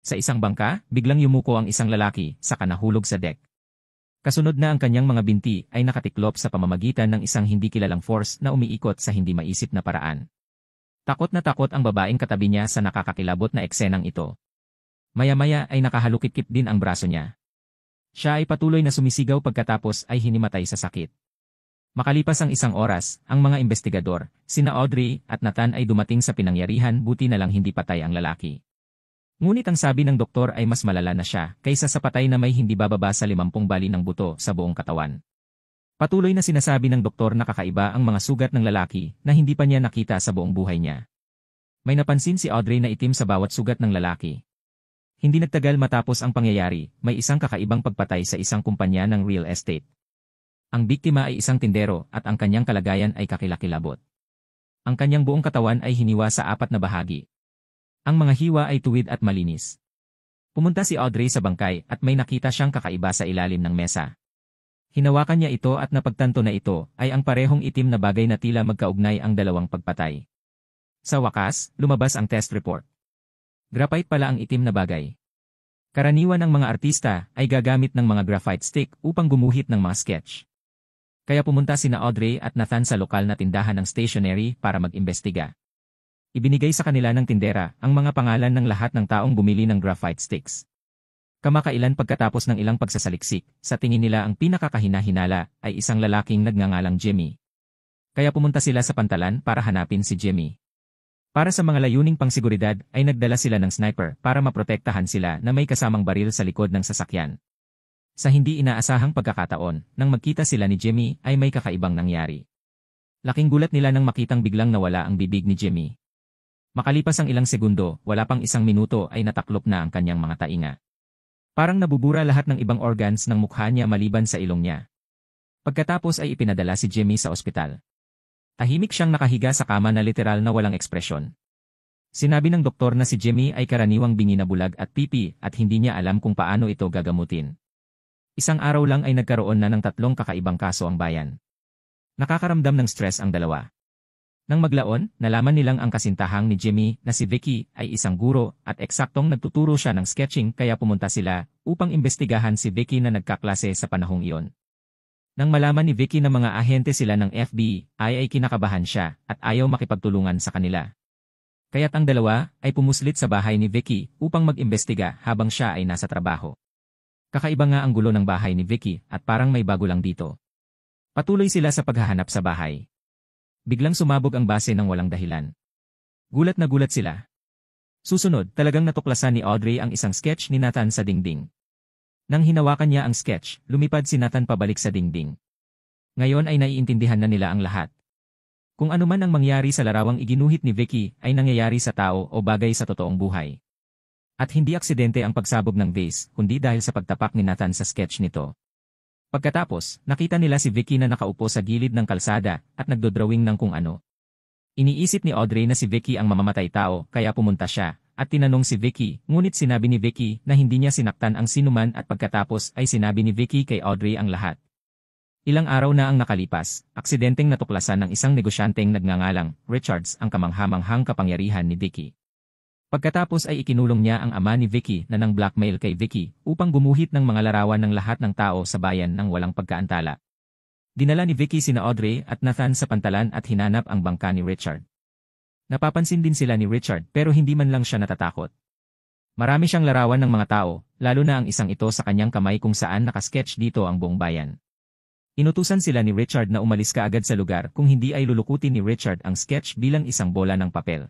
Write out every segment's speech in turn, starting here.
Sa isang bangka, biglang yumuko ang isang lalaki, saka nahulog sa deck. Kasunod na ang kanyang mga binti ay nakatiklop sa pamamagitan ng isang hindi kilalang force na umiikot sa hindi maisip na paraan. Takot na takot ang babaeng katabi niya sa nakakakilabot na eksenang ito. Maya-maya ay nakahalukit-kip din ang braso niya. Siya ay patuloy na sumisigaw pagkatapos ay hinimatay sa sakit. Makalipas ang isang oras, ang mga investigador, sina Audrey at Nathan ay dumating sa pinangyarihan, buti na lang hindi patay ang lalaki. Ngunit ang sabi ng doktor ay mas malala na siya kaysa sa patay na may hindi bababa sa 50 bali ng buto sa buong katawan. Patuloy na sinasabi ng doktor na kakaiba ang mga sugat ng lalaki na hindi pa niya nakita sa buong buhay niya. May napansin si Audrey na itim sa bawat sugat ng lalaki. Hindi nagtagal matapos ang pangyayari, may isang kakaibang pagpatay sa isang kumpanya ng real estate. Ang biktima ay isang tindero at ang kanyang kalagayan ay kakilakilabot. Ang kanyang buong katawan ay hiniwa sa 4 na bahagi. Ang mga hiwa ay tuwid at malinis. Pumunta si Audrey sa bangkay at may nakita siyang kakaiba sa ilalim ng mesa. Hinawakan niya ito at napagtanto na ito ay ang parehong itim na bagay na tila magkaugnay ang dalawang pagpatay. Sa wakas, lumabas ang test report. Graphite pala ang itim na bagay. Karaniwan ang mga artista ay gagamit ng mga graphite stick upang gumuhit ng mga sketch. Kaya pumunta sina Audrey at Nathan sa lokal na tindahan ng stationery para mag-imbestiga. Ibinigay sa kanila ng tindera ang mga pangalan ng lahat ng taong bumili ng graphite sticks. Kamakailan pagkatapos ng ilang pagsasaliksik, sa tingin nila ang pinakakahina-hinala ay isang lalaking nagngangalang Jimmy. Kaya pumunta sila sa pantalan para hanapin si Jimmy. Para sa mga layuning pangsiguridad ay nagdala sila ng sniper para maprotektahan sila na may kasamang baril sa likod ng sasakyan. Sa hindi inaasahang pagkakataon, nang magkita sila ni Jimmy ay may kakaibang nangyari. Laking gulat nila nang makitang biglang nawala ang bibig ni Jimmy. Makalipas ang ilang segundo, wala pang 1 minuto ay nataklop na ang kanyang mga tainga. Parang nabubura lahat ng ibang organs ng mukha niya maliban sa ilong niya. Pagkatapos ay ipinadala si Jimmy sa ospital. Tahimik siyang nakahiga sa kama na literal na walang ekspresyon. Sinabi ng doktor na si Jimmy ay karaniwang bingi na bulag at pipi at hindi niya alam kung paano ito gagamutin. Isang araw lang ay nagkaroon na ng 3 kakaibang kaso ang bayan. Nakakaramdam ng stress ang dalawa. Nang maglaon, nalaman nilang ang kasintahang ni Jimmy na si Vicky ay isang guro at eksaktong nagtuturo siya ng sketching kaya pumunta sila upang imbestigahan si Vicky na nagkaklase sa panahong iyon. Nang malaman ni Vicky na mga ahente sila ng FBI ay kinakabahan siya at ayaw makipagtulungan sa kanila. Kaya't ang dalawa ay pumuslit sa bahay ni Vicky upang mag-imbestiga habang siya ay nasa trabaho. Kakaiba nga ang gulo ng bahay ni Vicky at parang may bago lang dito. Patuloy sila sa paghahanap sa bahay. Biglang sumabog ang base ng walang dahilan. Gulat na gulat sila. Susunod, talagang natuklasan ni Audrey ang isang sketch ni Nathan sa dingding. Nang hinawakan niya ang sketch, lumipad si Nathan pabalik sa dingding. Ngayon ay naiintindihan na nila ang lahat. Kung ano man ang mangyari sa larawang iginuhit ni Vicky ay nangyayari sa tao o bagay sa totoong buhay. At hindi aksidente ang pagsabog ng vase, kundi dahil sa pagtapak ni Nathan sa sketch nito. Pagkatapos, nakita nila si Vicky na nakaupo sa gilid ng kalsada at nagdodrawing ng kung ano. Iniisip ni Audrey na si Vicky ang mamamatay tao kaya pumunta siya at tinanong si Vicky, ngunit sinabi ni Vicky na hindi niya sinaktan ang sinuman at pagkatapos ay sinabi ni Vicky kay Audrey ang lahat. Ilang araw na ang nakalipas, aksidenteng natuklasan ng isang negosyanteng nagngangalang Richards ang kamanghamanghang kapangyarihan ni Vicky. Pagkatapos ay ikinulong niya ang ama ni Vicky na nang blackmail kay Vicky upang gumuhit ng mga larawan ng lahat ng tao sa bayan ng walang pagkaantala. Dinala ni Vicky sina Audrey at Nathan sa pantalan at hinanap ang bangka ni Richard. Napapansin din sila ni Richard pero hindi man lang siya natatakot. Marami siyang larawan ng mga tao, lalo na ang isang ito sa kanyang kamay kung saan nakasketch dito ang buong bayan. Inutusan sila ni Richard na umalis kaagad sa lugar kung hindi ay lulukutin ni Richard ang sketch bilang isang bola ng papel.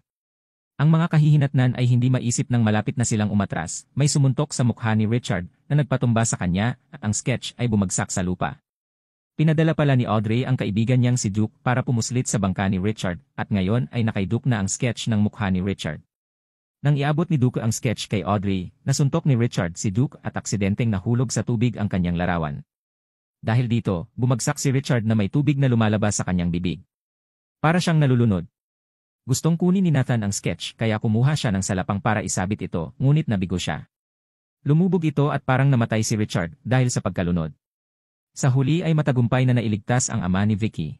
Ang mga kahihinatnan ay hindi maisip nang malapit na silang umatras, may sumuntok sa mukha ni Richard na nagpatumba sa kanya at ang sketch ay bumagsak sa lupa. Pinadala pala ni Audrey ang kaibigan niyang si Duke para pumuslit sa bangka ni Richard at ngayon ay nakay Duke na ang sketch ng mukha ni Richard. Nang iabot ni Duke ang sketch kay Audrey, nasuntok ni Richard si Duke at aksidenteng nahulog sa tubig ang kanyang larawan. Dahil dito, bumagsak si Richard na may tubig na lumalabas sa kanyang bibig. Para siyang nalulunod. Gustong kunin ni Nathan ang sketch kaya kumuha siya ng salapang para isabit ito, ngunit nabigo siya. Lumubog ito at parang namatay si Richard dahil sa pagkalunod. Sa huli ay matagumpay na nailigtas ang ama ni Vicky.